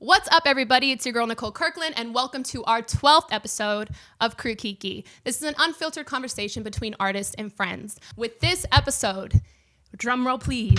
What's up, everybody? It's your girl, Nicole Kirkland, and welcome to our 12th episode of Krew Kiki. This is an unfiltered conversation between artists and friends. With this episode, drumroll please,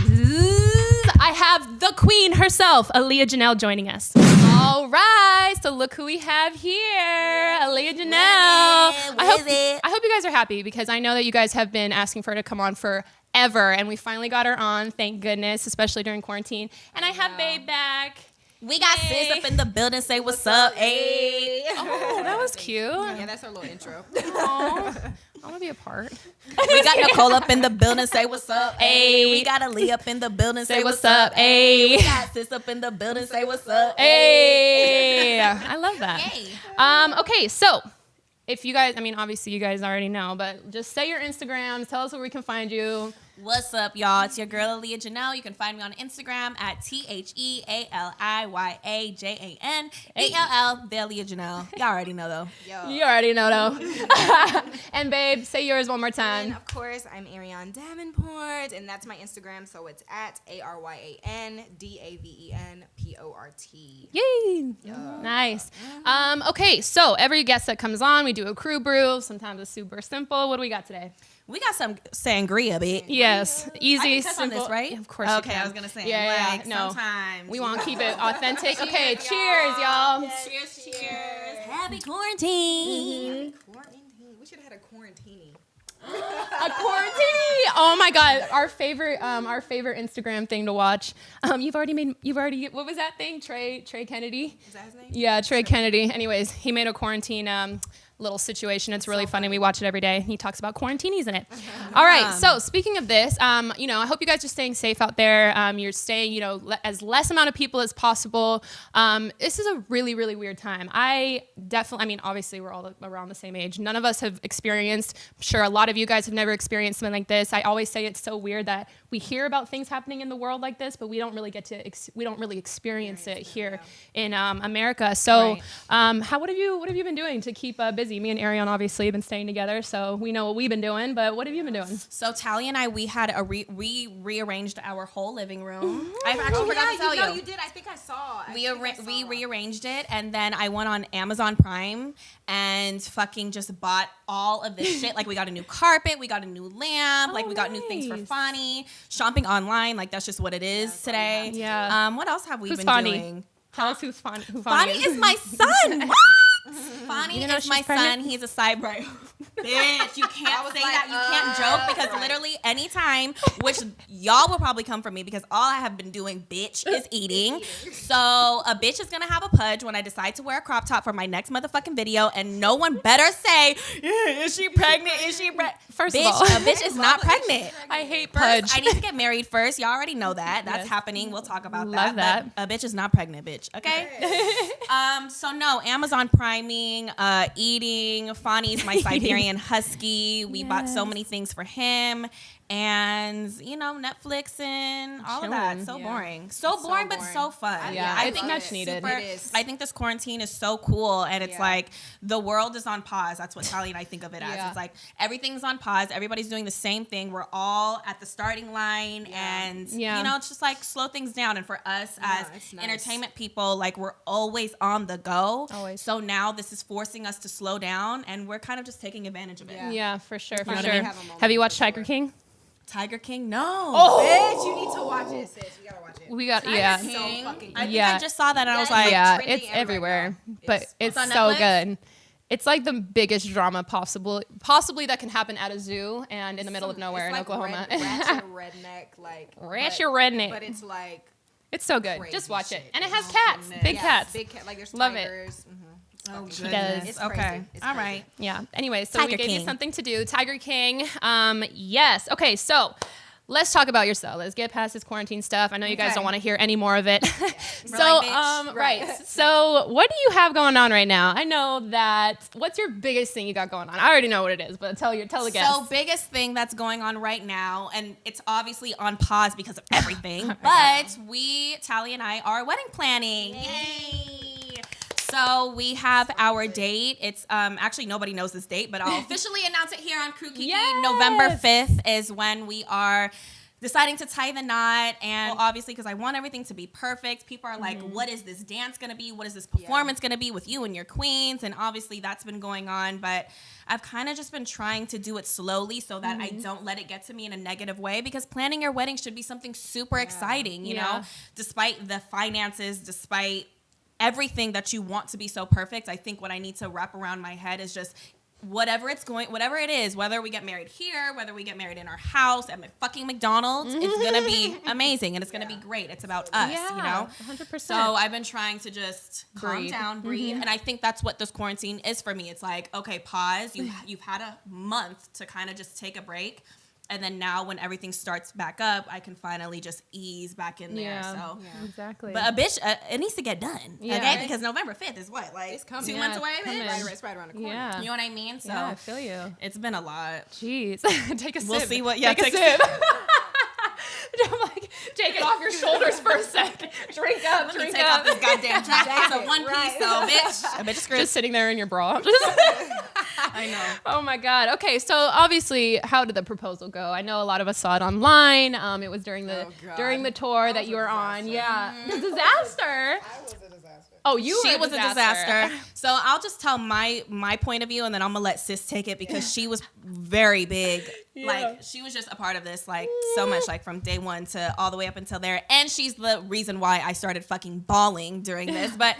I have the queen herself, Aliya Janell, joining us. All right, so look who we have here, Aliya Janell. I hope you guys are happy because I know that you guys have been asking for her to come on forever, and we finally got her on, thank goodness, especially during quarantine. And I have Babe back. We got sis up in the building, say what's up, ayy. Oh, that was cute. Yeah, that's our little intro. Oh, I want to be a part. We got Nicole up in the building, say what's up, ayy. We got Aliya up in the building, say what's up, ayy. We got sis up in the building, say what's up, Hey, I love that. Yay. Okay, so if you guys, obviously you guys already know, but just say your Instagrams, tell us where we can find you. What's up, y'all? It's your girl, Aliya Janell. You can find me on Instagram at TheAliyajannell. The Aliya Janell. Y'all already know, though. Yo. You already know, though. And babe, say yours one more time. And of course, I'm Ariane Davenport, and that's my Instagram, so it's at ARYANDAVENPORT. Yay! Nice. Okay, so every guest that comes on, we do a crew brew. Sometimes it's super simple. What do we got today? We got some sangria, bitch. Yes, easy, I can touch on simple. this, right? Yeah, of course. Okay, you can. I was gonna say. Yeah, no. Sometimes We want to keep it authentic. Okay, Cheers, cheers, y'all. Yes. Cheers. Happy quarantine. Quarantine. We should have had a quarantini. A quarantini. Oh my god, our favorite Instagram thing to watch. You've already what was that thing? Trey Kennedy. Is that his name? Yeah, Trey Kennedy. Anyways, he made a quarantine little situation. It's really funny. We watch it every day. He talks about quarantinis in it. All right. So speaking of this, I hope you guys are staying safe out there. You're staying, as less amount of people as possible. This is a really, really weird time. I definitely, obviously we're all around the same age. None of us have experienced, I'm sure a lot of you guys have never experienced something like this. I always say it's so weird that we hear about things happening in the world like this, but we don't really we don't really experience it here in America. So what have you been doing to keep busy? Me and Ariane obviously have been staying together, so we know what we've been doing, but what have you been doing? So Tally and I, we had rearranged our whole living room. I actually Oh, forgot to tell no, you. you did. I think I saw. We rearranged it, and then I went on Amazon Prime and fucking just bought all of this shit. Like, we got a new carpet, we got a new lamp, we got new things for Fonny. Shopping online, that's just what it is today. Yeah. What else have we Who's been Fonny? doing? Tell us who Fonny Fonny is my son. What? Fonny know is she's my pregnant? son. He's a side bro. Bitch, you can't say that. You can't joke because literally anytime, which y'all will probably come for me because all I have been doing, bitch, is eating. So a bitch is gonna have a pudge when I decide to wear a crop top for my next motherfucking video, and no one better say, is she pregnant? Is she pregnant? First bitch, of all, a bitch is not pregnant. I hate pudge. First, I need to get married first. Y'all already know that. That's Yes. happening. We'll talk about Love that. But a bitch is not pregnant, bitch. Okay? So no, Amazon priming, eating. Fonny's my Siberian husky. We bought so many things for him. And, Netflix and all of that. So boring. So boring, but so fun. Yeah, I it's think much needed. It is. I think this quarantine is so cool. And it's like the world is on pause. That's what Tally and I think of it as. Yeah. It's like everything's on pause. Everybody's doing the same thing. We're all at the starting line. And, it's just like slow things down. And for us as it's nice. entertainment people, we're always on the go. Always. So now this is forcing us to slow down. And we're kind of just taking advantage of it. Yeah, for sure, for know what sure. I mean? Have you watched Tiger King? Tiger King? No. Bitch, you need to watch it, sis. You gotta watch it. We got, So fucking I think Yeah. I just saw that and I was Yeah, like, yeah, trending it's everywhere, now. but It's it's on so Netflix? good. It's like the biggest drama possibly that can happen at a zoo and in the middle of nowhere in It's Oklahoma. Ratchet redneck, Ratchet redneck. But it's like It's so good. crazy Just watch it. shit. And it has Oh, cats, goodness. big Yes, cats. big cat. There's Love it. tigers. oh, He does. It's Okay. crazy. It's All crazy. right. Yeah. Anyway, so Tiger we gave you King. something to do. Tiger King. Yes. Okay. So let's talk about yourself. Let's get past this quarantine stuff. I know you guys Okay. don't want to hear any more of it. We're like, bitch. Right. So what do you have going on right now? I know that. What's your biggest thing you got going on? I already know what it is, but tell the guests. So biggest thing that's going on right now, and it's obviously on pause because of everything, but Tally and I are wedding planning. Yay! So we have our date. It's actually nobody knows this date, but I'll officially announce it here on Krew Kiki. Yes. November 5th is when we are deciding to tie the knot, and obviously because I want everything to be perfect, people are like, what is this dance gonna be? What is this performance gonna be with you and your queens? And obviously that's been going on, but I've kind of just been trying to do it slowly so that I don't let it get to me in a negative way, because planning your wedding should be something super exciting, you know, despite the finances, despite everything that you want to be so perfect. I think what I need to wrap around my head is just whatever it is, whether we get married here, whether we get married in our house, at my fucking McDonald's, it's gonna be amazing and it's gonna be great. It's about us, you know? 100%. So I've been trying to just calm down, breathe. And I think that's what this quarantine is for me. It's like, okay, pause. You've had a month to kind of just take a break. And then now when everything starts back up, I can finally just ease back in there. So exactly. But a bitch, it needs to get done, okay? Because November 5th is what, like it's coming. 2 months away? It's right around the corner. Yeah. You know what I mean? So I feel you. it's been a lot. Jeez. Take a sip. We'll see what. Take a sip. I'm like, take it off your shoulders for a sec. Drink up. Let me take off this goddamn jacket. It's a one piece, though, bitch. A bitch is just sitting there in your bra. I know. Oh my God. Okay, so obviously, how did the proposal go? I know a lot of us saw it online. It was during the tour that you were on. Yeah, the disaster. I was a disaster. Oh, she was a disaster. So I'll just tell my point of view, and then I'm gonna let sis take it, because she was very big. Like, she was just a part of this, like, so much, like, from day one to all the way up until there. And she's the reason why I started fucking bawling during this. But,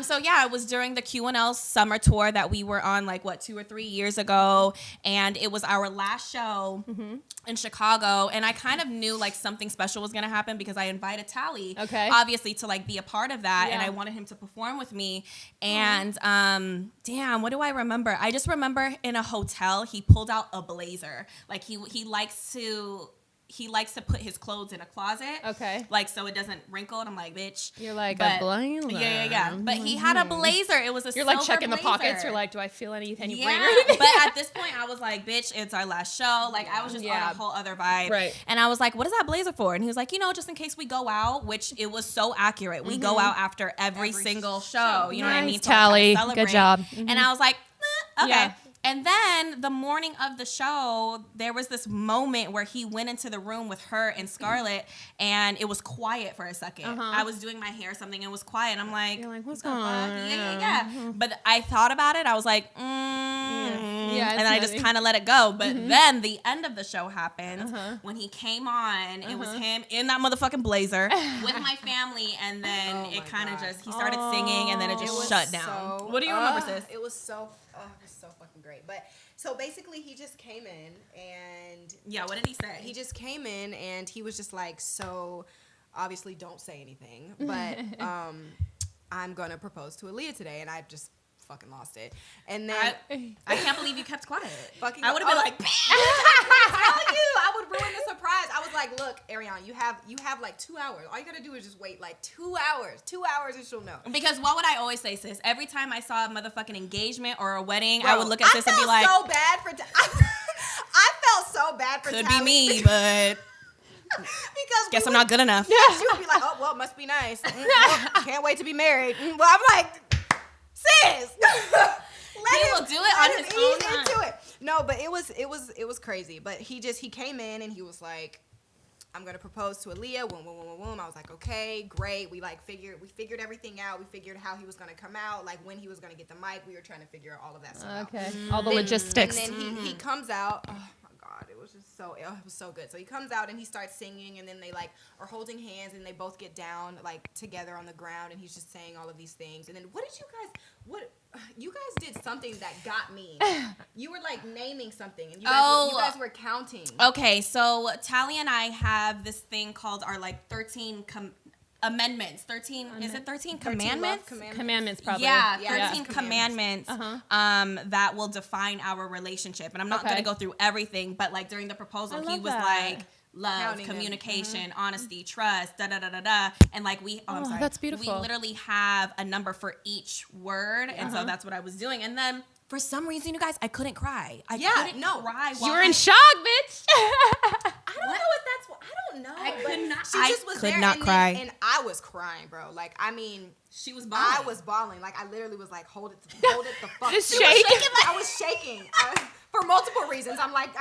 so yeah, it was during the Q&L summer tour that we were on, like, 2 or 3 years ago. And it was our last show in Chicago. And I kind of knew, like, something special was gonna happen, because I invited Tally, obviously, to, like, be a part of that. And I wanted him to perform with me. And, damn, what do I remember? I just remember in a hotel, he pulled out a blazer. Like, he likes to put his clothes in a closet. Okay. Like, so it doesn't wrinkle. And I'm like, bitch. You're like, a blazer. Yeah. But he had a blazer. It was a You're silver like checking blazer. the pockets. You're like, do I feel anything? Yeah. But at this point, I was like, bitch, it's our last show. Like, I was just on a whole other vibe. Right. And I was like, what is that blazer for? And he was like, just in case we go out, which it was so accurate. We go out after every single show. You know what I mean? Tally. Good job. And I was like, okay. Yeah. And then the morning of the show, there was this moment where he went into the room with her and Scarlett, and it was quiet for a second. I was doing my hair or something, and it was quiet. And I'm like, you're like, what's going on? Yeah. But I thought about it. I was like, and I just kind of let it go. But then the end of the show happened when he came on. It was him in that motherfucking blazer with my family, and then it kind of just, he started singing, and then it just shut down. What do you remember, sis? It was so fucking great. But so basically, he just came in, and what did he say? He just came in, and he was just like, so obviously don't say anything, but I'm gonna propose to Aliya today, and I just fucking lost it. And then I can't believe you kept quiet. Fucking, I would have been like, I would ruin the surprise. I was like, look, Ariane, you have like 2 hours. All you gotta do is just wait like 2 hours. 2 hours and she'll know. Because what would I always say, sis? Every time I saw a motherfucking engagement or a wedding, I would look at sis and be like, I felt so bad for could Tally. be me, but because guess I'm not good enough. Yeah, she would be like, oh well, it must be nice. Well, can't wait to be married. Well, I'm like, sis, he will do it on his own time. Into it. No, but it was crazy. But he came in and he was like, I'm gonna propose to Aliya. Boom. I was like, okay, great. We figured everything out. We figured how he was gonna come out, like when he was gonna get the mic. We were trying to figure all of that stuff out. Okay, all the logistics. And then he comes out. Oh my God, it was so good. So he comes out and he starts singing, and then they like are holding hands, and they both get down like together on the ground, and he's just saying all of these things. And then you guys did something that got me. You were like naming something, and you guys were counting. Okay, so Tally and I have this thing called our like 13 amendments. 13 is it 13 commandments? Commandments, probably. Yeah, 13 commandments that will define our relationship. And I'm not going to go through everything, but like during the proposal, he was like, love, counting communication, honesty, trust, da-da-da-da-da. And like I'm sorry. That's beautiful. We literally have a number for each word. And so that's what I was doing. And then for some reason, you guys, I couldn't cry. I couldn't cry. You were in shock, bitch. I don't know if that's what, I don't know. I could not. She just was could there not cry. And I I was crying, bro. Like, I mean, she was bawling. I was bawling. Like, I literally was like, hold it the fuck. Just She was shake. shaking, like, I was shaking. For multiple reasons. I'm like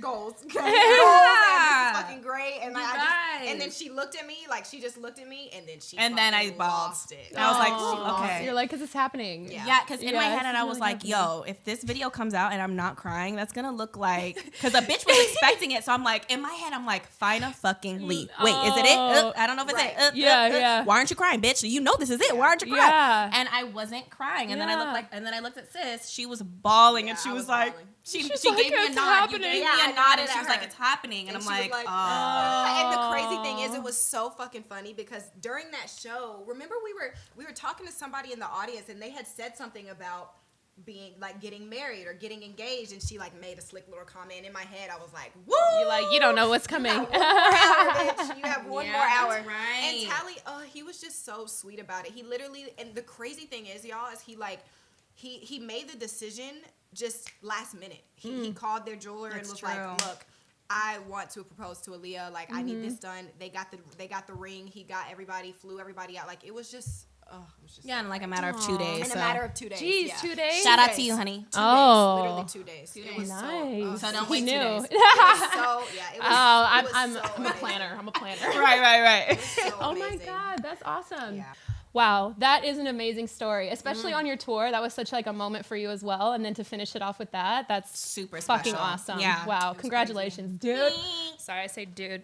goals. Okay? Goals, and this is fucking great. And like, and then she looked at me, like she just looked at me, and then I bawled. Lost it. I was like, okay. You're like, because it's happening. Yeah, because in my head, and I was like, yo, if this video comes out and I'm not crying, that's gonna look like, because a bitch was expecting it. So I'm like, in my head, I'm like, find a fucking lead. Wait, is it it? I don't know if it's it. Yeah. Why aren't you crying, bitch? You know this is it. Why aren't you crying? Yeah. And I wasn't crying. And then I looked at sis. She was bawling, and she was like, she gave me a nod. You gave me a nod, and she was like, it's happening. And I'm like, oh. And the crazy thing is, it was so fucking funny because during that show, remember we were talking to somebody in the audience, and they had said something about being like getting married or getting engaged, and she like made a slick little comment. In my head, I was like, woo! You're like, you don't know what's coming. You have 1 more hour, bitch. You have one more hour. That's right. And Tally, he was just so sweet about it. He literally, and the crazy thing is, y'all, is he made the decision just last minute. He called their jeweler and was like, look, I want to propose to Aliya. Like, I need this done. They got the ring. He got everybody, flew everybody out. Like, it was just. Yeah, in like a matter of 2 days. In a matter of 2 days. Jeez, yeah. 2 days? Shout out to you, honey. 2 days. Literally 2 days. It was nice. So don't wait 2 days. It was so, yeah. It was, I'm a planner. I'm a planner. Right. So Oh my amazing. God, that's awesome. Yeah. Wow, that is an amazing story, especially on your tour. That was such like a moment for you as well, and then to finish it off with that's super fucking special. awesome. Yeah. Wow, congratulations, dude. Thanks. Sorry, I say dude.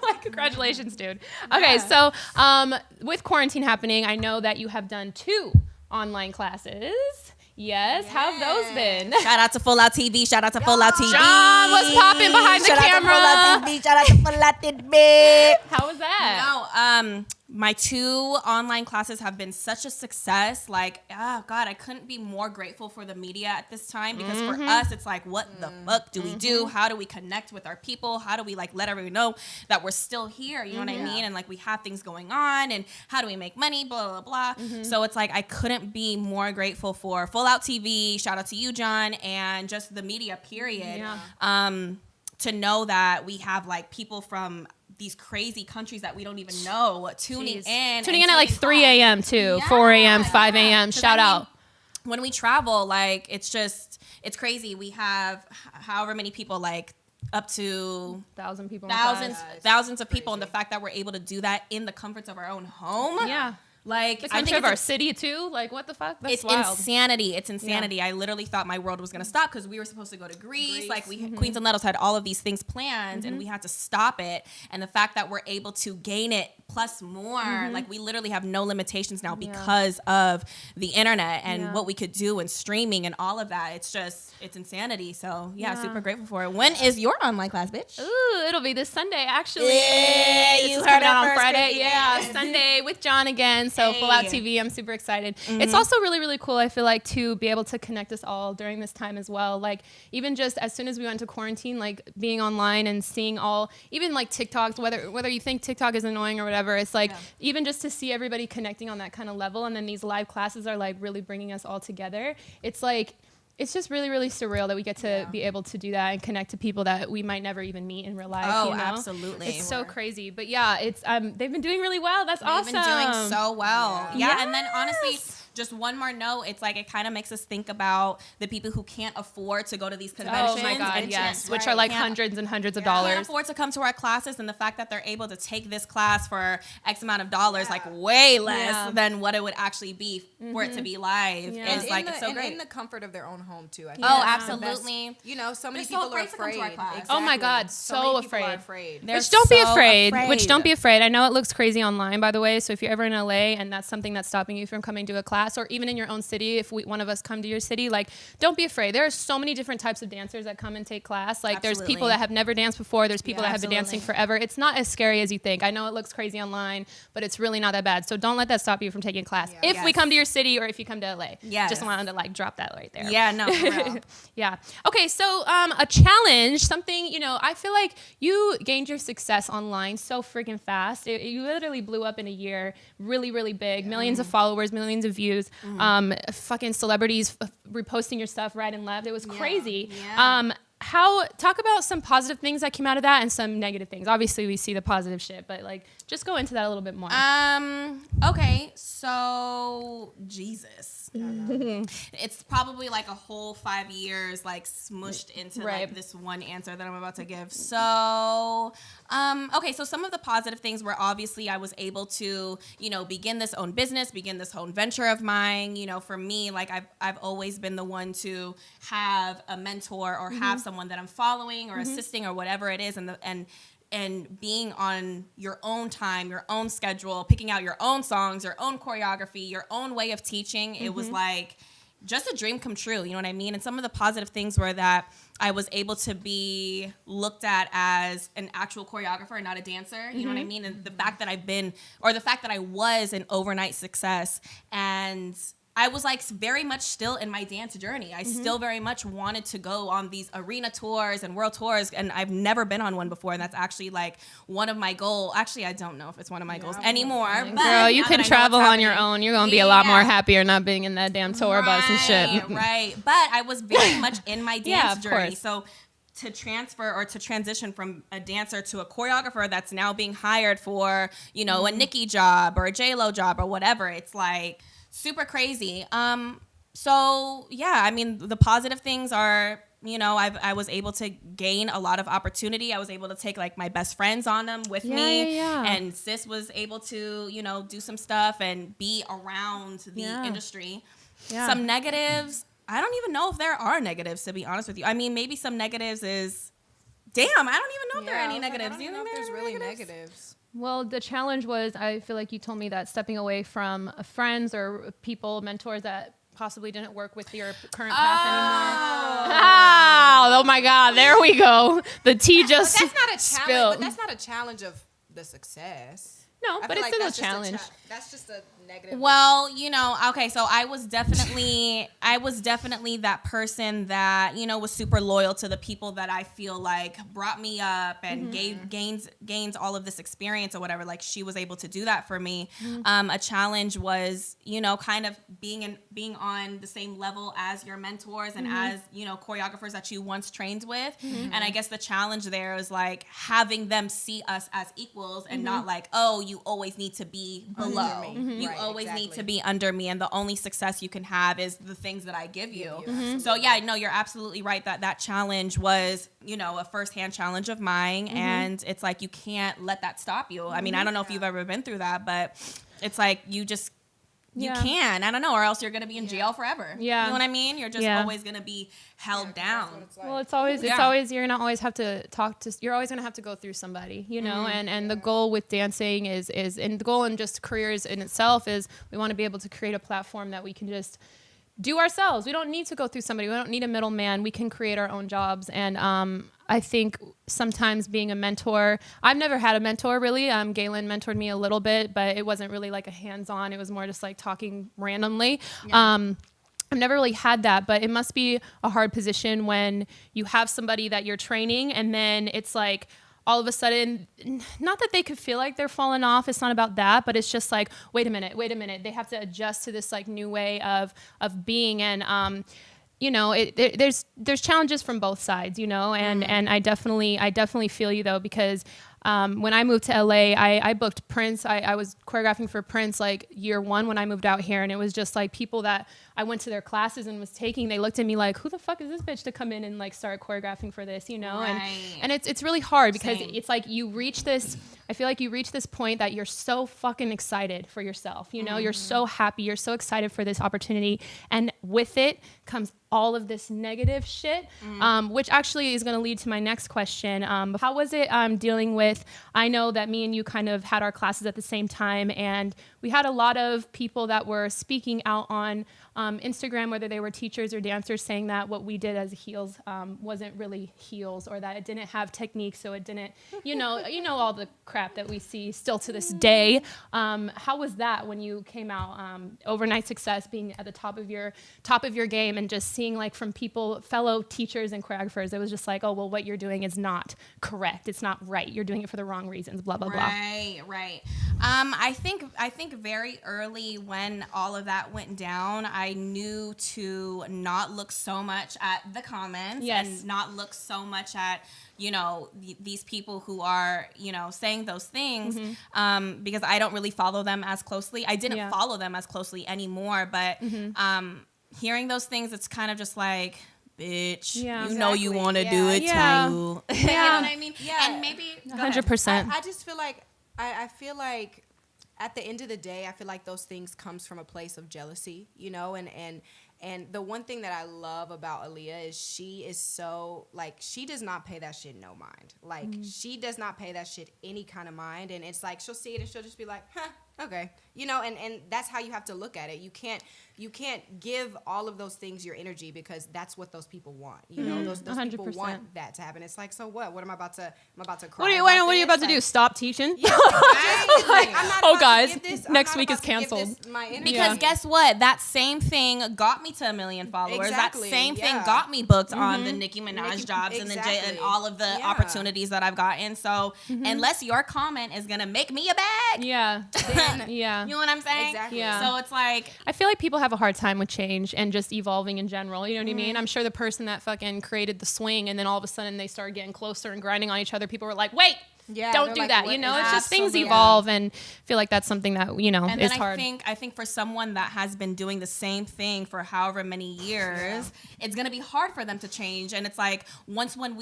Like, congratulations, dude. Okay, so with quarantine happening, I know that you have done 2 online classes. Yes, how have those been? Shout out to Full Out TV. Shout out to Full Out TV. John was popping behind the camera. Shout out to Full Out TV. How was that? No, my 2 online classes have been such a success. Like, oh God, I couldn't be more grateful for the media at this time, because for us, it's like, what the fuck do we do? How do we connect with our people? How do we like let everyone know that we're still here? You know what I mean? And like we have things going on, and how do we make money? Blah, blah, blah. So it's like, I couldn't be more grateful for Full Out TV. Shout out to you, John, and just the media period. Yeah. To know that we have like people from these crazy countries that we don't even know tuning in at like 3 a.m. too, 4 a.m., 5 a.m. Shout out. When we travel, like it's crazy. We have however many people, like up to 1,000 people. thousands of people, and the fact that we're able to do that in the comforts of our own home. Yeah. Like, the country of our city too. Like, what the fuck? That's it's wild. insanity. It's insanity. Yeah. I literally thought my world was gonna stop because we were supposed to go to Greece. Like, Queens and Nettles had all of these things planned, and we had to stop it. And the fact that we're able to gain it plus more, like we literally have no limitations now because of the internet and what we could do and streaming and all of that. It's insanity. So super grateful for it. When is your online class, bitch? Ooh, it'll be this Sunday actually. Yeah, you heard it on Friday. Yeah, Sunday with John again. So Full Out TV, I'm super excited. It's also really, really cool, I feel like, to be able to connect us all during this time as well. Like, even just as soon as we went to quarantine, like being online and seeing all, even like TikToks, whether you think TikTok is annoying or whatever, it's like even just to see everybody connecting on that kind of level, and then these live classes are like really bringing us all together. It's like, it's just really, really surreal that we get to be able to do that and connect to people that we might never even meet in real life. Oh, you know? absolutely. It's so crazy. But yeah, it's they've been doing really well. That's awesome. They've been doing so well. Yeah. And then honestly, just one more note, it's like it kind of makes us think about the people who can't afford to go to these conventions. Oh my God, yes. Which are like hundreds and hundreds of dollars. Can't afford to come to our classes, and the fact that they're able to take this class for X amount of dollars, like way less than what it would actually be for it to be live, is like, it's so great. In the comfort of their own home too. I think absolutely. You know, so many They're so people are afraid to come to our afraid. class. Exactly. Oh my God, so many people are afraid. They're Which don't be so afraid. Which don't be afraid. I know it looks crazy online, by the way. So if you're ever in LA and that's something that's stopping you from coming to a class, or even in your own city, if one of us come to your city, like, don't be afraid. There are so many different types of dancers that come and take class. Like, there's people that have never danced before. There's people that have been dancing forever. It's not as scary as you think. I know it looks crazy online, but it's really not that bad. So don't let that stop you from taking class. If we come to your city or if you come to LA. Just wanted to like drop that right there. Yeah, no, for real. Yeah. Okay, so a challenge, something, you know, I feel like you gained your success online so freaking fast. You literally blew up in a year, really, really big, millions of followers, millions of views, fucking celebrities reposting your stuff right and left. It was crazy. talk about some positive things that came out of that and some negative things. Obviously, we see the positive shit, but like just go into that a little bit more. Okay, so Jesus, it's probably like a whole 5 years like smushed into like this one answer that I'm about to give. So, okay, so some of the positive things were obviously I was able to, you know, begin this own business, begin this own venture of mine. You know, for me, like I've always been the one to have a mentor or have someone that I'm following or assisting or whatever it is, and being on your own time, your own schedule, picking out your own songs, your own choreography, your own way of teaching. It was like just a dream come true, you know what I mean? And some of the positive things were that I was able to be looked at as an actual choreographer, not a dancer, you know what I mean? And the fact that the fact that I was an overnight success, and I was like very much still in my dance journey. I still very much wanted to go on these arena tours and world tours, and I've never been on one before. And that's actually like one of my goals. Actually, I don't know if it's one of my goals anymore. But girl, you can travel on your own. You're gonna be a lot more happier not being in that damn tour bus and shit. Right. But I was very much in my dance journey. So to transfer or to transition from a dancer to a choreographer that's now being hired for, you know, a Nicki job or a J-Lo job or whatever, it's like super crazy. So yeah, I mean, the positive things are, you know, I was able to gain a lot of opportunity. I was able to take like my best friends on them with me. And sis was able to, you know, do some stuff and be around the industry. Some negatives, I don't even know if there are negatives, to be honest with you. I mean, maybe some negatives is, damn, I don't even know if there are any negatives. I don't know if there's really negatives. Well, the challenge was, I feel like you told me that stepping away from friends or people, mentors that possibly didn't work with your current path anymore. Oh my God, there we go. The tea just But that's not a challenge. spilled. But that's not a challenge of the success. No, but it's still a challenge. That's just a negative. Well, you know, okay, so I was definitely that person that, you know, was super loyal to the people that I feel like brought me up and gains all of this experience or whatever. Like, she was able to do that for me. A challenge was, you know, kind of being on the same level as your mentors and as, you know, choreographers that you once trained with. And I guess the challenge there is like having them see us as equals and not like, oh, you always need to be below me. You always need to be under me, and the only success you can have is the things that I give you. So yeah, no, you're absolutely right that challenge was, you know, a firsthand challenge of mine, and it's like you can't let that stop you. I mean, I don't know if you've ever been through that, but it's like you just you can, I don't know, or else you're gonna be in jail forever. You know what I mean? You're just always gonna be held down. It's like. Well, it's always you're gonna always have to you're always gonna have to go through somebody, you know. And the goal with dancing is and the goal in just careers in itself is we want to be able to create a platform that we can just do ourselves. We don't need to go through somebody. We don't need a middleman. We can create our own jobs. And I think sometimes being a mentor, I've never had a mentor really. Galen mentored me a little bit, but it wasn't really like a hands-on. It was more just like talking randomly. I've never really had that, but it must be a hard position when you have somebody that you're training and then it's like, all of a sudden, not that they could feel like they're falling off. It's not about that, but it's just like, wait a minute. They have to adjust to this like new way of being. And, you know, there's challenges from both sides, you know, and I definitely feel you though, because when I moved to LA, I booked Prince. I was choreographing for Prince like year one when I moved out here. And it was just like people that I went to their classes and was taking, they looked at me like, who the fuck is this bitch to come in and like start choreographing for this, you know? And it's really hard because it's like I feel like you reach this point that you're so fucking excited for yourself, you know? You're so happy, you're so excited for this opportunity. And with it comes all of this negative shit, which actually is going to lead to my next question. How was it dealing with, I know that me and you kind of had our classes at the same time, and we had a lot of people that were speaking out on Instagram, whether they were teachers or dancers, saying that what we did as heels wasn't really heels, or that it didn't have technique, so it didn't, you know all the crap that we see still to this day. How was that when you came out? Overnight success, being at the top of your game, and just seeing like from people, fellow teachers and choreographers, it was just like, oh well, what you're doing is not correct. It's not right. You're doing it for the wrong reasons. Blah blah blah. Right. I think very early when all of that went down, I I knew to not look so much at the comments and not look so much at, you know, these people who are, you know, saying those things, because I don't really follow them as closely. I didn't follow them as closely anymore, but hearing those things, it's kind of just like, bitch, you know you want to do it too. You know what I mean? Yeah. And maybe 100%. I just feel like I feel like at the end of the day, I feel like those things comes from a place of jealousy, you know, and the one thing that I love about Aliya is she is so, like, she does not pay that shit no mind. Like, she does not pay that shit any kind of mind. And it's like, she'll see it and she'll just be like, huh, okay. You know, and that's how you have to look at it. You can't give all of those things your energy because that's what those people want. You know, those 100%. People want that to happen. It's like, so what? What am I about to cry? What are you about to do? Stop teaching? Yeah, right? I'm not about guys, to give this, next I'm not week is about to give canceled. this my energy. Because guess what? That same thing got me to 1 million followers. Exactly, That same thing got me booked on the Nicki Minaj jobs exactly. and all of the opportunities that I've gotten. So unless your comment is gonna make me a bag, Yeah. you know what I'm saying? Exactly. Yeah. So it's like, I feel like people have a hard time with change and just evolving in general. You know what I mean? I'm sure the person that fucking created the swing and then all of a sudden they started getting closer and grinding on each other, people were like, wait, don't do like, that. what You know, is it's just things Absolutely. evolve, and I feel like that's something that, you know, and is then hard. I think for someone that has been doing the same thing for however many years, it's gonna be hard for them to change. And it's like once when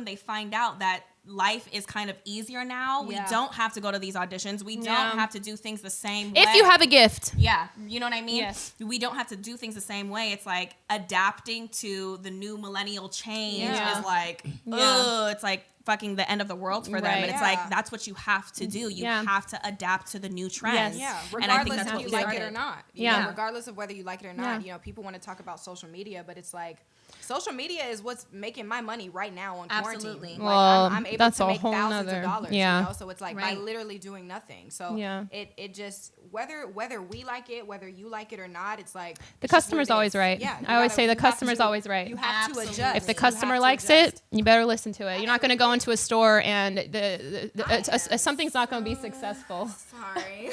they find out that life is kind of easier now, we don't have to go to these auditions. We don't have to do things the same way. If you have a gift. Yeah, you know what I mean? Yes. We don't have to do things the same way. It's like adapting to the new millennial change is like, it's like fucking the end of the world for them. Right. And it's like, that's what you have to do. You have to adapt to the new trends. Yeah, And I think regardless that's if what you we like started. it or not. Yeah. Regardless of whether you like it or not. You know, people want to talk about social media, but it's like, social media is what's making my money right now on Absolutely. quarantine. Well, like, I'm able that's to a make whole thousands nother- of dollars. yeah. You know, so it's like by Right. literally doing nothing. So it just whether we like it, whether you like it or not, it's like The it's just what customer's it always is. right. Yeah, I always say the you have customer's to- always right. You have Absolutely. to adjust. If the You customer have to likes adjust. it, you better listen to it. You're not going to go into a store and something's not going to be successful. Sorry.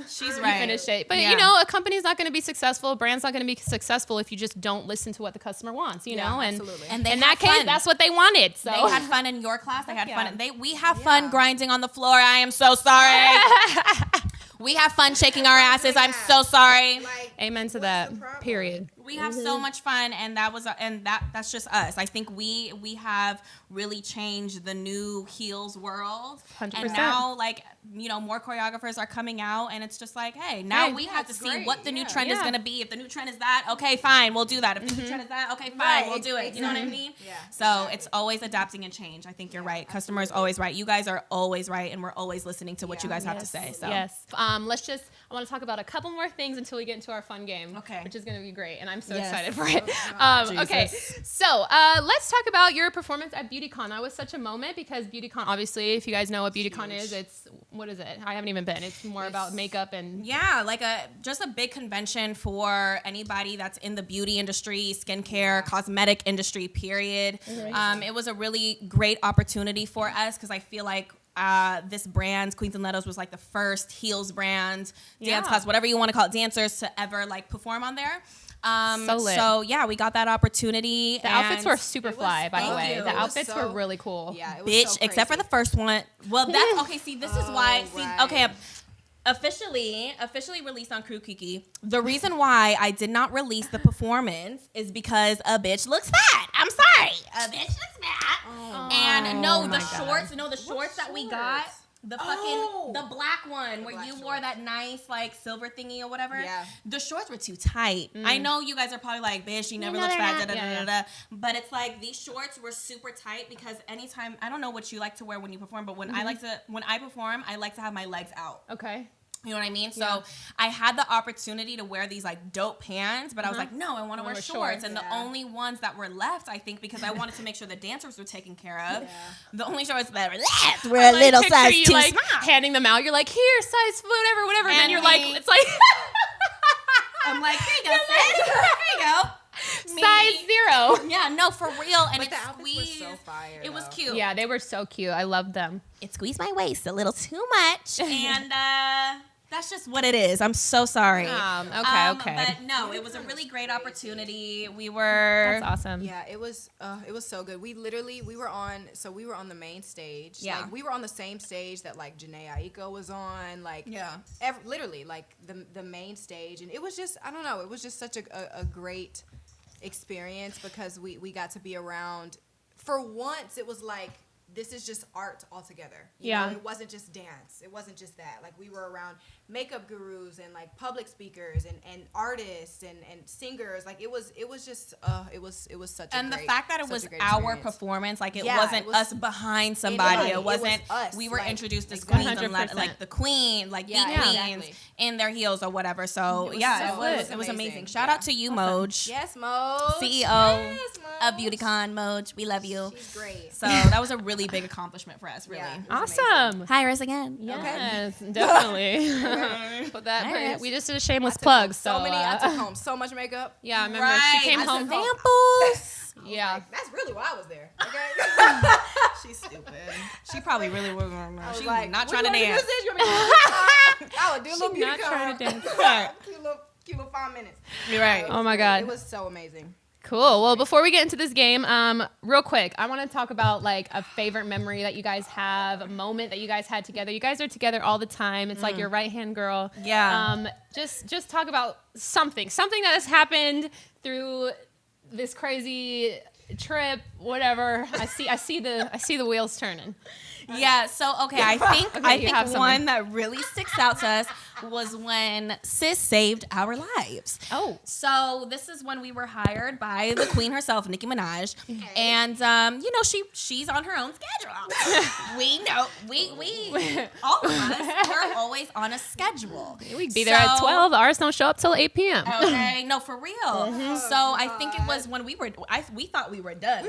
She's right. Finish it. But, you know, a company's not going to be successful. A brand's not going to be successful if you just don't listen to what the customer wants, you know? And absolutely. And they in had that case, fun. that's what they wanted. So They had fun in your class. They had yeah. fun. We have fun grinding on the floor. I am so sorry. We have fun shaking our asses. I'm so sorry. Like, amen to what's that. the problem? Period. We have so much fun, and that's just us. I think we have really changed the new heels world. 100%. And now, like, you know, more choreographers are coming out, and it's just like, hey, now we have to that's see great. what the new Yeah. trend is Yeah. going to be. If the new trend is that, okay, fine, we'll do that. If the new trend is that, okay, fine, we'll do it. You know what I mean? Yeah, So it's always adapting and change. I think you're right. Customer is always right. You guys are always right, and we're always listening to what you guys have to say. So Yes. I want to talk about a couple more things until we get into our fun game. Okay. Which is going to be great, and I'm so Yes. excited for it. Jesus. Okay. So let's talk about your performance at BeautyCon. That was such a moment because BeautyCon, obviously, if you guys know what BeautyCon is, what is it? I haven't even been. It's more about makeup and yeah, like just a big convention for anybody that's in the beauty industry, skincare, cosmetic industry, period. It was a really great opportunity for us because I feel like this brand, Queens and Letos, was like the first heels brand, dance class, whatever you want to call it, dancers to ever like perform on there. So lit. So yeah, we got that opportunity. the outfits were super fly, by the thank way. you. The It was outfits were really cool. Yeah, it was Bitch, so except for crazy. the first one. Well, that's okay. See, this is why. See, right. okay. Officially released on Krew Kiki. The reason why I did not release the performance is because a bitch looks fat. I'm sorry, a bitch looks fat. And the shorts that we got. The fucking the black one where you wore that nice like silver thingy or whatever. Yeah. The shorts were too tight. I know you guys are probably like, bitch, you never look fat. Da, da, da, da, da. But it's like these shorts were super tight because anytime I don't know what you like to wear when you perform, but when I perform, I like to have my legs out. Okay. You know what I mean? So I had the opportunity to wear these like dope pants, but I was like, no, I want to wear shorts. And the only ones that were left, I think, because I wanted to make sure the dancers were taken care of, the only shorts that were left were a little picture size you, too like, small. handing them out. You're like, here, size whatever. And then And you're like, me. it's like I'm like, here you go, sis. Here you go. Me. size 0. Yeah, no, for real. And But it the outfits were squeezed. so fire. It was though. cute. Yeah, they were so cute. I loved them. It squeezed my waist a little too much. And That's just what it is. I'm so sorry. Okay. But no, it was a really great opportunity. We were. That's awesome. Yeah, it was so good. We were on the main stage. Yeah. Like, we were on the same stage that like Janae Aiko was on. Like, Yeah. Literally like the main stage, and it was just, I don't know, it was just such a great experience because we got to be around. For once, it was like, this is just art altogether. You know, it wasn't just dance. It wasn't just that. Like, we were around makeup gurus and like public speakers and artists and singers. Like, it was just it was such a And great, the fact that it was our performance, like it wasn't us behind somebody. It wasn't us. We were like, introduced as exactly. queens, and like the queen, like the queens exactly. in their heels or whatever. So It was amazing. Shout out to you, Moj. Yes, Moj. CEO Yes, Moj. of BeautyCon, Moj. We love you. She's great. So that was a really big accomplishment for us, really. Yeah. Awesome. Hire us again. Yes, definitely. Put that. Yes. We just did a shameless plug. I took home so much makeup. Yeah, I remember she came home. Samples. Yeah. Like, that's really why I was there. Okay. She's stupid. She probably really was. She's like, not "What trying to you want dance. me to do this? You want me to do this?" I would do a little beauty not trying to con. dance. cute little 5 minutes. You're right. Oh my God. It was so amazing. Cool. Well, before we get into this game, real quick, I want to talk about like a favorite memory that you guys have, a moment that you guys had together. You guys are together all the time. It's like your right-hand girl. Yeah. Just talk about something that has happened through this crazy trip, whatever. I see the wheels turning. Yeah, so okay, I think you have something. one that really sticks out to us was when Sis saved our lives. Oh. So this is when we were hired by the queen herself, Nicki Minaj. And she's on her own schedule. We know we all of us, we're always on a schedule. We'd be there at 12. Ours don't show up till 8 p.m. Okay, no, for real. So I think it was when we thought we were done.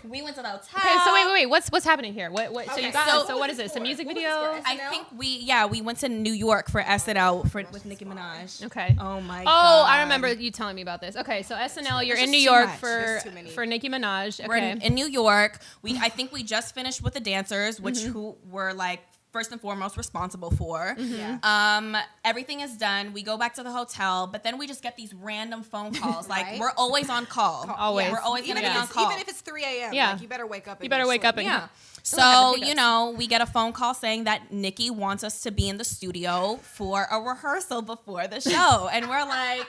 We went to the hotel. Okay, so wait. What's happening here? What? So Okay, you got. so So what is this? A music What was video? this for? I think we went to New York for SNL with Nicki Minaj. Okay. Oh my god. Oh, I remember you telling me about this. Okay, so SNL, you're It's in just New too York much. for Nicki Minaj. We're Okay. in New York. I think we just finished with the dancers, which who were like first and foremost responsible for. Yeah. Everything is done. We go back to the hotel, but then we just get these random phone calls. Like Right. we're always on call. Always. We're always Even gonna if be on it's call. even if it's 3 a.m. Yeah. Like, you better wake up. You better wake up and Yeah. have So, the you know, we get a phone call saying that Nicki wants us to be in the studio for a rehearsal before the show. And we're like,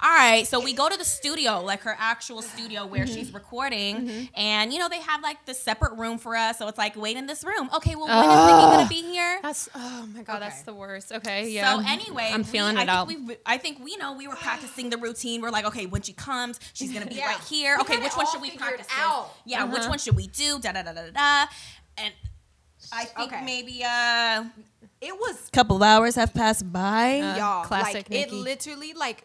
all right. So we go to the studio, like her actual studio where she's recording. And, you know, they have like the separate room for us. So it's like, wait in this room. Okay, well, when is Nicki going to be here? That's oh my god, Okay. that's the worst. Okay, yeah. So anyway, I'm feeling it out. I think we were practicing the routine. We're like, okay, when she comes, she's gonna be Yeah. right here. We Okay, had which it one all should we figured practice? out. Yeah, which one should we do? Da da da da da da. And I think Okay. maybe It was couple of hours have passed by. y'all. classic Like, Nicki. it literally, like,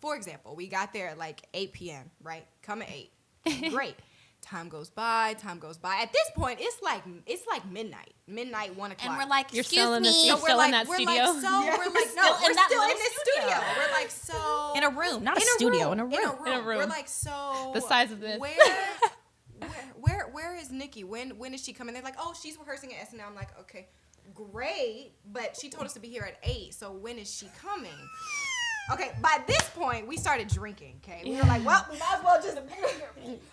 for example, we got there at like 8 p.m. Right? Come at 8. Great. Time goes by. At this point, it's like midnight, 1 o'clock. And we're like, You're excuse still in the me, You're still in that we're studio? Like, so Yeah. we're like, We're no, still in we're that still in little this studio. studio. We're like, so in a room, not a studio, in a room. In a room. We're like, so The size of this. Where is Nicki? When is she coming? They're like, oh, she's rehearsing at SNL. I'm like, okay, great, but she told us to be here at 8. So when is she coming? Okay, by this point, we started drinking. Okay, we were like, well, we might as well just.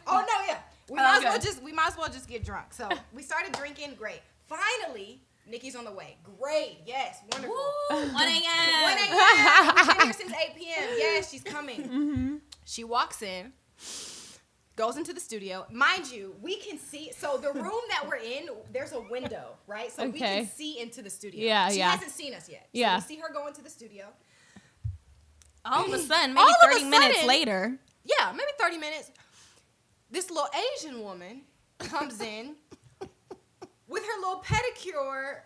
Oh no, yeah, we might as well just get drunk. So we started drinking. Great. Finally, Nicki's on the way. Great. Yes, wonderful. Woo, 1 a.m. 1 a.m. We've been here since 8 p.m. Yes, she's coming. She walks in, goes into the studio. Mind you, we can see. So the room that we're in, there's a window, right? So we Okay. can see into the studio. Yeah, she yeah. hasn't seen us yet. So Yeah. we see her go into the studio. All of a sudden, All maybe of a 30 minutes sudden- later. Yeah, maybe 30 minutes. This little Asian woman comes in with her little pedicure,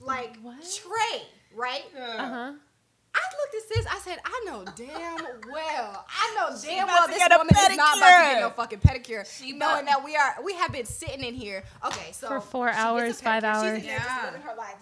like, What? tray, right? Uh-huh. I looked at sis. I said, I know damn well about to this get a woman is not about to pedicure. get no fucking pedicure. Knowing that we have been sitting in here. Okay, so For 4 she gets a hours, 5 pedicure. hours. She's in here just living her life.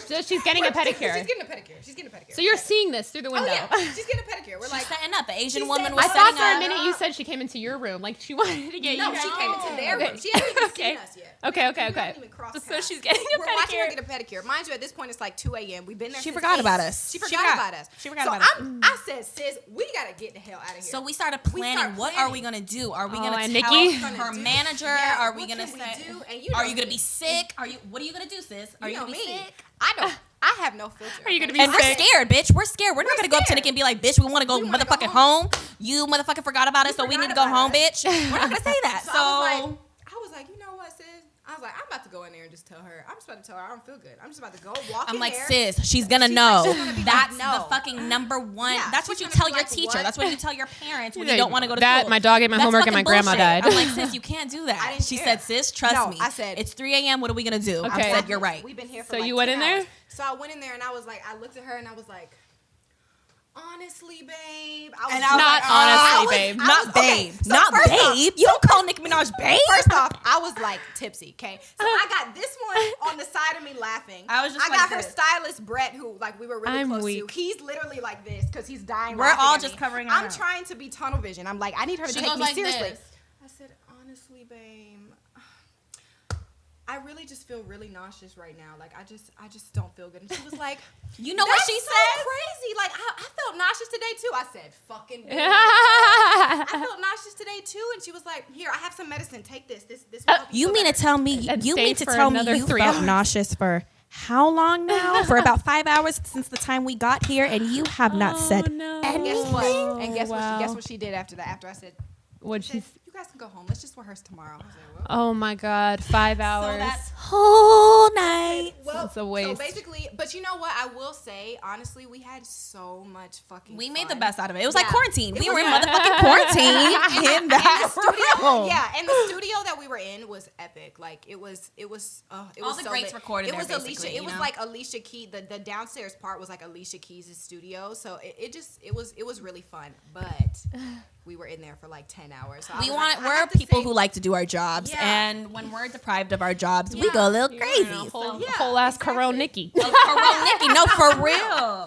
So she's getting a pedicure. She's getting a pedicure. She's getting a pedicure. So you're seeing this through the Oh window. yeah, she's getting a pedicure. We're like, She's setting up. The Asian She woman said- was I setting thought for a up. minute you said she came into your room, like she wanted to get no, you. she came into their Okay. room. She hasn't even Okay. seen us yet. Okay, We haven't even crossed So paths. she's getting a We're watching her pedicure. get a pedicure. Mind you, at this point it's like 2 a.m. We've been there. She since forgot 8. about us. She She forgot forgot. about us. She forgot so about us. I said, sis, we gotta get the hell out of here. So we started We planning. start What planning. are we gonna do? Are we Oh, gonna and tell Nikki? her manager? Yeah, Are we what gonna can we say? do? And you Are know you gonna me. be sick? Are you? What are you gonna do, sis? Are you know gonna be me. sick? I don't. I have no filter. Are you gonna okay? be And we're sick? scared, bitch. We're scared. We're not We're gonna go up to scared. Nick and be like, bitch, we want to go We wanna go motherfucking home. You motherfucking forgot about us, so we forgot need to go about home, us. bitch. We're not gonna say that. So So, I was like, you know what, sis? I was like, I'm about to go in there and just tell her. I'm just about to tell her I don't feel good. I'm just about to go walk I'm in like, there. sis, she's gonna She's know. like, she's gonna be That's like, no. the fucking number one. Yeah, That's what she's you gonna tell be your like, teacher. what? That's what you tell your parents when She's you don't like, want to go to that, school. my dog ate my That's homework and my fucking grandma bullshit. died. I'm like, sis, you can't do I that. didn't She care. said, sis, trust No, me. I said- it's 3 a.m. What are we gonna do? Okay. I said, you're right. We've been here for So like you went 10 in there? hours. So I went in there and I was like, I looked at her and I was like, honestly, babe. I was And I was Not like, honestly, babe. I Not was- okay, babe. so Not first off- babe. You don't call Nicki Minaj babe. First off, I was like tipsy, okay? So I got this one on the side of me laughing. I was just got like her this. stylist, Brett, who like we were really I'm close weak. to. He's literally like this because he's dying. We're laughing all at just me. covering our I'm mouth. trying to be tunnel vision. I'm like, I need her to She take goes me like seriously. this. I said, honestly, babe, I really just feel really nauseous right now. Like I just don't feel good. And she was like, You know what "That's she so said? crazy. Like I felt nauseous today too. I said, fucking. Babe. I felt nauseous today too, and she was like, "Here, I have some medicine. Take this. This will help You feel mean to better." tell me? And You stayed mean to for tell me another you 3 felt hours. nauseous for how long now? For about 5 hours since the time we got here, and you have not said no. And guess what? And guess wow. what? Guess what she did after that? After I said, What'd she? "You guys can go home. Let's just rehearse tomorrow." I was like, "Well." Oh my God, 5 So hours. that's whole night. Well, It's a waste. So basically, but you know what? I will say, honestly, we had so much fucking We fun. made the best out of it. It was like Yeah. quarantine. It We was were in like- motherfucking quarantine in that studio, room. yeah, and the studio that we were in was epic. Like it was All was the so greats lit. recorded It there, was basically, Alicia. you It was know? like Alicia Keys. The downstairs part was like Alicia Keys' studio. So it was really fun. But we were in there for like 10 hours. So I was like, I We're have to people say- who like to do our jobs, Yeah. and when we're deprived of our jobs, we Yeah. go a little You crazy. know, So- whole, yeah, whole ass exactly. Corona Nikki. Corona Nikki, no, for real.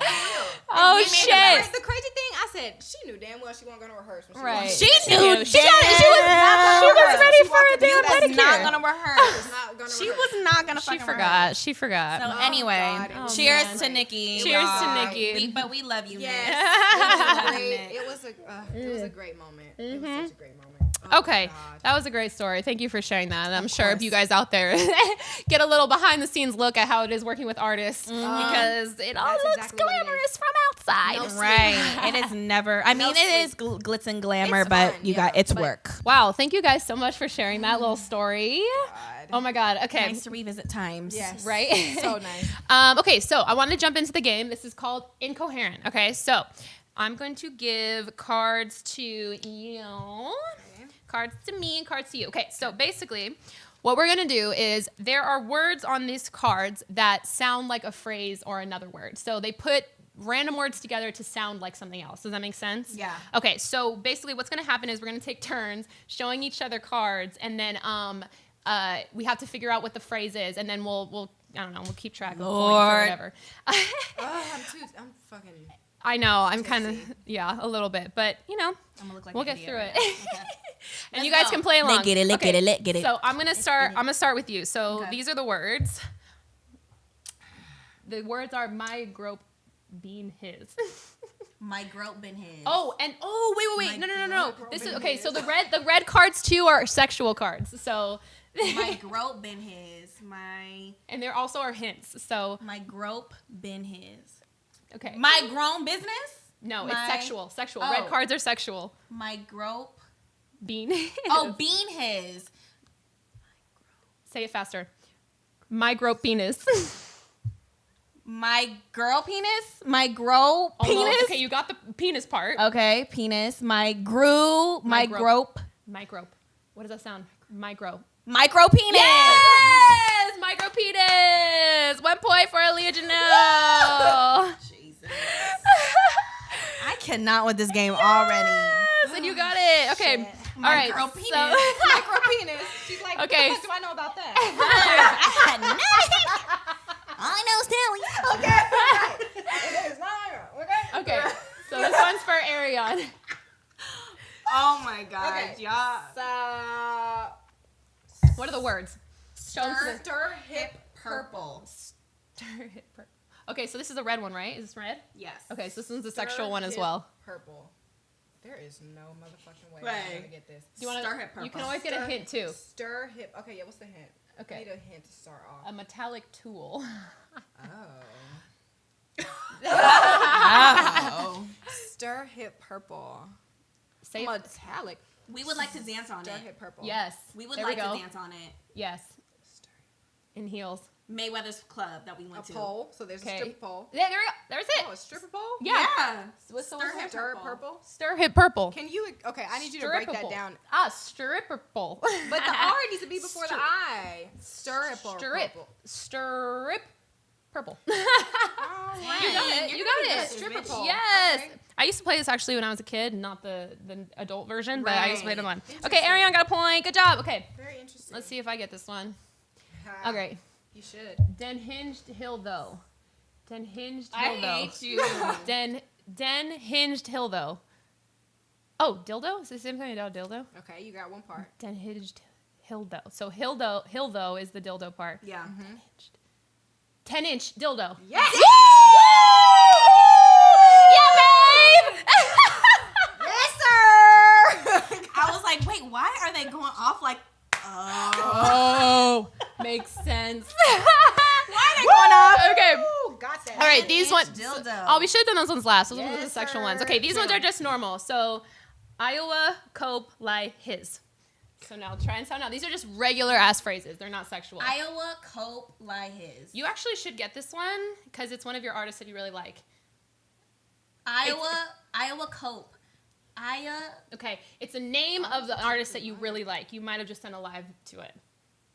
Oh And shit. The crazy thing, I said she knew damn well she wasn't gonna rehearse. When she Right. walked in. She She knew. knew. She was ready She for walked a in, damn you was pedicure. not gonna rehearse. Not gonna She rehearse. was not gonna. She fucking forgot. rehearse. She forgot. So Oh, anyway, God, it was cheers great. to Nikki. Cheers to y'all. Nikki. But we love you, Yes, man. it was a great moment. It was such a great moment. Oh, Okay, God. that was a great story. Thank you for sharing that. And I'm sure if course. you guys out there get a little behind the scenes look at how it is working with artists, because it all That's looks exactly what it is. glamorous from outside. No Right. It is never. I mean, No it is glitz and glamour, It's but fun, you got yeah, it's but- work. Wow, thank you guys so much for sharing that little story. God. Oh my God. Okay. Nice to revisit times. Yes. Right? So nice. Okay, so I want to jump into the game. This is called Incoherent. Okay, so I'm going to give cards to you, cards to me, and cards to you. Okay, so basically, what we're going to do is there are words on these cards that sound like a phrase or another word. So they put random words together to sound like something else. Does that make sense? Yeah. Okay, so basically what's going to happen is we're going to take turns showing each other cards, and then we have to figure out what the phrase is, and then we'll I don't know, we'll keep track of points or Lord. whatever. I'm fucking. I know, I'm kind of, yeah, a little bit, but you know, I'm gonna look like we'll an get idiot through right it. now. Okay. And Let's you guys go. can play along. Get it, Okay, get it. So I'm gonna start with you. So Okay. these are the words. The words are my grope, bean his. My grope been his. Oh, and wait. My No. grope This is been okay. his. So the red cards too are sexual cards. So My grope been his. My and there also are hints. So grope been his. okay. My grown business. No, my- it's sexual. Sexual. Oh. Red cards are sexual. My grope. Bean. Oh, bean his. Say it faster. My grope penis. My girl penis. My grow penis. Almost. Okay, you got the penis part. Okay, penis. My grew. My grope. grope. My grope. What does that sound? Micro. Micro penis. Yes! Micro penis! 1 point for Aliya Janell. Jesus. cannot with this game already. Yes, and you got it. Okay. Shit. All right. Micro penis. So, Micro penis. She's like, Okay. what the fuck do I know about that? I had nothing. All I know is Telly. Okay. It is not. Okay. okay. So this one's for Arion. Oh my god, Okay. y'all. So, What are the words? Show 'em to the- stir hip purple. Stir hip purple. Okay, so this is a red one, right? Is this red? Yes. Okay, so this one's a sexual Stir one as hip well. Purple. There is no motherfucking way Right. I'm gonna get this. Do you want Stir hip to? You can purple. always get a hint too. Stir hip. Okay, yeah. What's the hint? I Okay. need a hint to start off. A metallic tool. Oh. Oh. Stir hip purple. Say Metallic. We would like to dance on Stir it. hip purple. yes. We would There like we to go. dance on it. Yes. Stir. In heels. Mayweather's club that we went A to. pole. So there's a Okay. stripper pole. Yeah, there we go. There's it. Oh, a stripper pole? Yeah. What's What's the Stir word? hip Stir purple. Stir hip purple. Can you? Okay, I need you to break that Strippable. down. Ah, stripperple. But the R needs to be before the Strip. I. Stir hip Strip. purple. Strip. Purple. All You right. got it. You're You gonna got be it. good, Stripper bitch. pole. Yes. Okay. I used to play this actually when I was a kid, not the adult version, but I used to play the Right. one. Okay, Arion got a point. Good job. Okay. Very interesting. Let's see if I get this one. Ah, Okay. You should. Den hinged hill though. Den hinged I hill though. hate you. Den hinged hill though. Oh, dildo? Is this the same thing about dildo? Okay, you got one part. Den hinged hill though. So hill though is the dildo part. Yeah. 10-inch dildo. Yes. Yeah, babe. Yes, sir. I was like, wait, why are they going off like, Oh, makes sense. why are they going off? Okay. Ooh, got that. All right, these 10-inch ones. dildo. Oh, we should have done those ones last. Those ones are the Yes, sexual ones. sir. Okay, these ones True. are just normal. So, Iowa, cope, lie, his. So now try and sound out. These are just regular ass phrases. They're not sexual. Iowa cope lie his. You actually should get this one because it's one of your artists that you really like. Iowa cope. Okay, it's the name of the artist that you really like. You might have just done a live to it,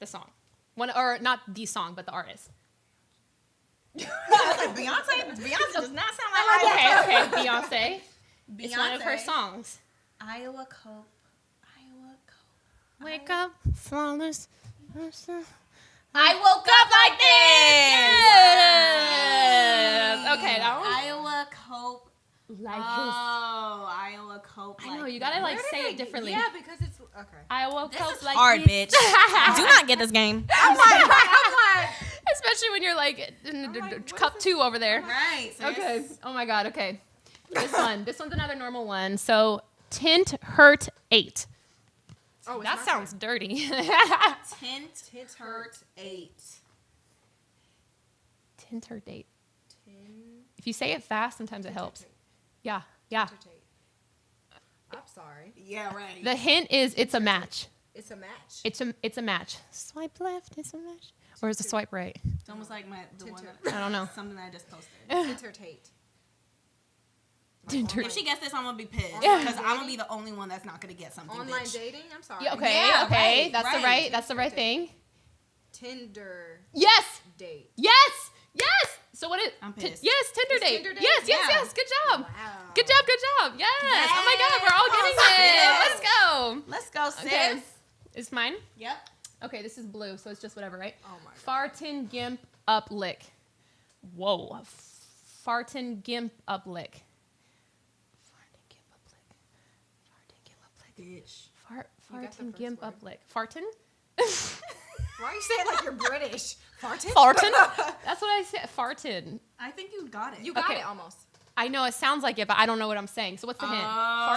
the song, one or not the song, but the artist. I was like, Beyonce does not sound like Okay, Beyonce. It's one of her Beyonce. songs. Iowa cope. Wake up, flawless. I woke up like this. Yes. Okay, that one. Iowa cope. Like Oh, Iowa cope. I know, you gotta like say it differently. Yeah, because it's okay. I woke This up is like hard, this. bitch. Do not get this game. I'm like, Especially when you're like what cup is 2 over there. Right. sis. Okay. Oh my god. Okay. This one's another normal one. So tint hurt 8. oh, it's That my sounds dirty. Tint hurt 8. Tint hurt 8. turn. If you say it fast, sometimes it helps. Yeah. Yeah. I'm sorry. Yeah, right. The hint is it's a match. It's a match. It's a match. Swipe left, it's a match. Or is it swipe right? It's almost like the one that, I don't know. something that I just posted. Intertate. Tint hurt. If she gets this, I'm gonna be pissed Yeah. because I'm gonna be the only one that's not gonna get something. Online bitch. dating. I'm sorry. Yeah, okay, Yeah, okay. right, That's right. the right. That's the right thing. Tinder Yes. date. Yes. Yes. So what is? I'm pissed. Yes, Tinder It's date. Tinder date? Yes, yes, Yeah. yes. Good job. Wow. Good job. Good job. Yes. Oh my God, we're all getting it. Yes. Let's go. Let's go, sis. Okay. It's mine. Yep. Okay, this is blue, so it's just whatever, right? Oh my god. Fartin gimp up lick. Whoa. Fartin gimp up lick. Fartin gimp up lick. Fartin gimp up lick. Bitch. You got the Fartin first gimp word. up lick. Fartin? Why are you saying like you're British? Farted? Fartin? That's what I said. Fartin. I think you got it. You got Okay. it almost. I know it sounds like it, but I don't know what I'm saying. So what's the hint? Oh.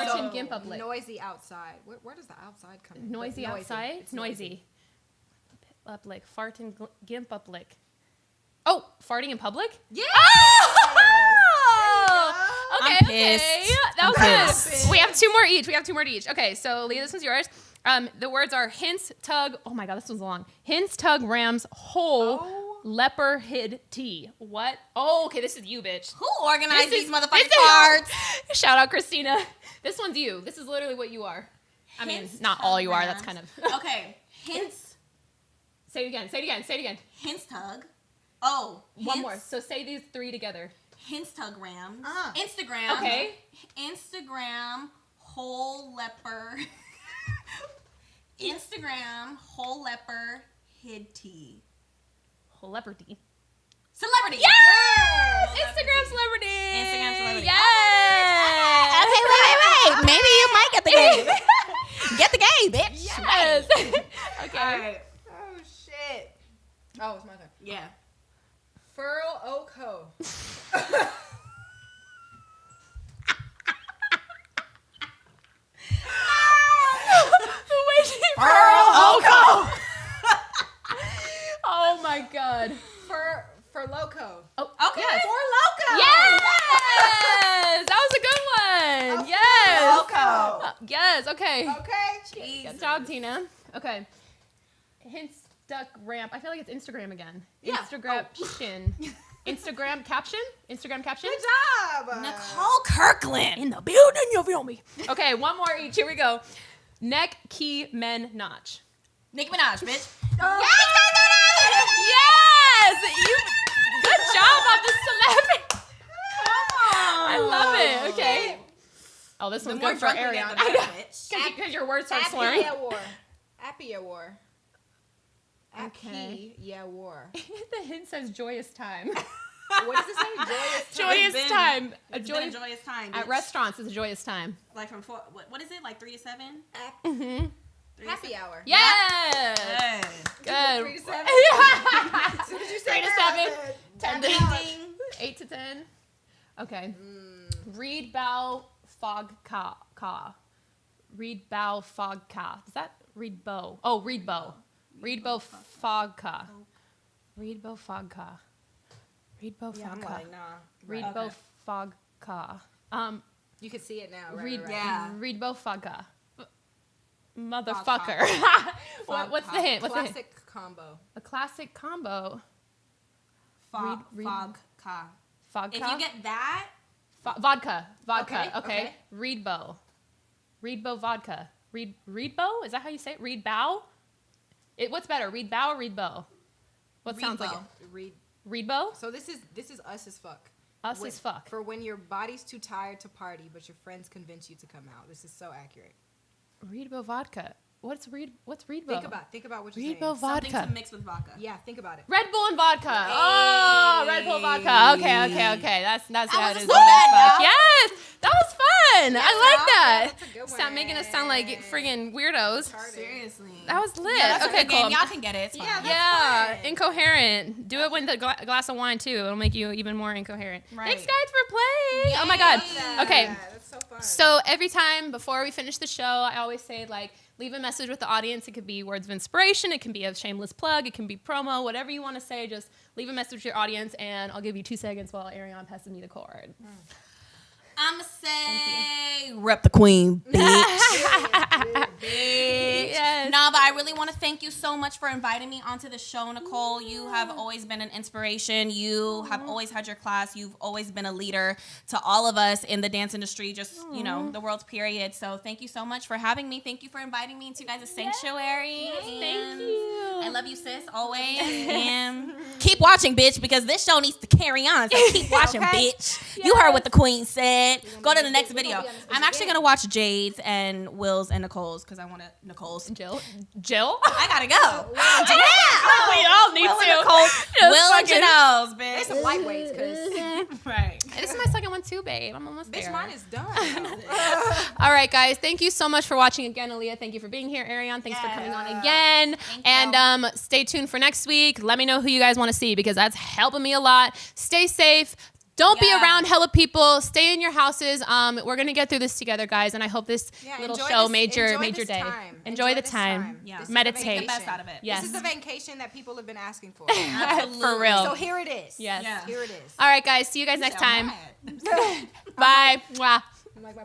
Fartin So, gimp up lick. Noisy outside. Where does the outside come in? Noisy But outside? It's noisy. Up lick. Fartin gimp up lick. Oh, farting in public? Yeah. Oh! Okay, I'm okay. pissed. That was I'm good. pissed. We have 2 more each. Okay, so Leah, this one's yours. The words are hints, tug. Oh my God, this one's long. Hints, tug, rams, hole, Oh. leper, hid, tea. What? Oh, okay, this is you, bitch. Who organized This these is- motherfucking this is- cards? Shout out, Christina. This one's you. This is literally what you are. I mean, Hints, not tug, all you are. That's rams. kind of. Okay. Hints. Say it again. Say it again. Say it again. Hints tug. Oh. One hints, more. So say these 3 together. Instagram. Instagram. Okay. Instagram whole leper. Instagram whole leper hid tea. Whole leopard-y. Celebrity. Yes! Instagram celebrity. Instagram celebrity. Yes. Okay, wait. Maybe you might get the game. Get the game, bitch. Yes. Okay. All right. Oh shit. Oh, it's my turn. Yeah. Furl Oko. Oh my god. For Loco. Oh, Okay. yes. For Loco. Yes! That was a good one. Yes. Loco. Yes. Okay. Okay. Good job, Tina. Okay. Instagram. I feel like it's Instagram again. Yeah. Instagram caption. Instagram caption. Instagram caption. Good job. Nicole Kirkland. In the building, you feel me? Okay, one more each. Here we go. Neck, key, men, notch. Nicki Minaj, bitch. Yes! You. Good job on the celebrity. Come on. I love it. Okay. Oh, this one's good for drunk we Ariana. get, the better, bitch. Because your words start slurring. Appy War. Okay. War. The hint says joyous time. What does it say? Joyous been- time. It's been a joyous time. At bitch. restaurants, it's a joyous time. Like from what is it? Like 3 to 7? Mm-hmm. Happy hour. Yes. Good. Good. 3 to 7. So did you 3 say to that? 7. 10 to Ding. 8 to 10. Okay. Read bow fog ka. Read bow fog ka. Is that read bow? Oh, read bow. Read bow fog ka. Read bow fog ka. Read bow Yeah, I'm fog ka. like, nah. Read Okay. bow fog ka. You can see it now. Right, Read right. Yeah. Read bow fog ka. Motherfucker. What's the hint? What's the hint? Classic combo. A classic combo. Read- Fog ka. Fog If ka? you get that, Vodka. Okay, Okay. okay. Read bow. Read bow vodka. Read bow? Is that how you say it? Read bow? What's better? Read bow or read bow? What Read sounds like bow. it? Read bow? So this is us as fuck. Us as fuck. For when your body's too tired to party, but your friends convince you to come out. This is so accurate. Read bow vodka. What's read bow? Think about what you're Read saying. bow something vodka. to mix with vodka. Yeah, think about it. Red Bull and vodka. Oh, Red Bull vodka. Okay. That's how it wasn't is. so bad, y'all. Yes, that was fun. I like that. That's a good Stop one. making us sound like friggin' weirdos. Seriously. That was lit. Yeah, that's a Okay, good game. cool. Y'all can get it. It's fine. Yeah, incoherent. Do it with a glass of wine too. It'll make you even more incoherent. Right. Thanks, guys, for playing. Oh my god. Okay. Yeah, that's so fun. So every time before we finish the show, I always say like, leave a message with the audience. It could be words of inspiration. It can be a shameless plug. It can be promo. Whatever you want to say, just leave a message with your audience, and I'll give you 2 seconds while Ariana passes me the cord. I'ma say, rep the queen, bitch. Yes. Nah, but I really want to thank you so much for inviting me onto the show, Nicole. You have always been an inspiration. You have always had your class. You've always been a leader to all of us in the dance industry, just, the world's period. So thank you so much for having me. Thank you for inviting me into you guys' sanctuary. Thank you. I love you, sis, always. And keep watching, bitch, because this show needs to carry on. So keep watching, bitch. You heard what the queen said. Go to the next video. I'm actually going to watch Jade's and Will's and Nicole's because I want to Nicole's. Jill? I gotta go. We all need Will and to. Nicole's. Will and Janell's, There's bitch. some lightweights, cause Right. This is my second one too, babe. I'm almost bitch, there. mine is done. All right, guys. Thank you so much for watching again, Aliya. Thank you for being here, Ariane. Thanks for coming on again. And stay tuned for next week. Let me know who you guys want to see because that's helping me a lot. Stay safe. Don't be around hella people. Stay in your houses. We're gonna get through this together, guys. And I hope this little show made your day. Enjoy the time. Yeah. Meditate. Make the best out of it. Yes. This is the vacation that people have been asking for. For real. So here it is. Yes. Yeah. Here it is. All right, guys. See you guys next time. Mad. Bye. Mwah. I'm like my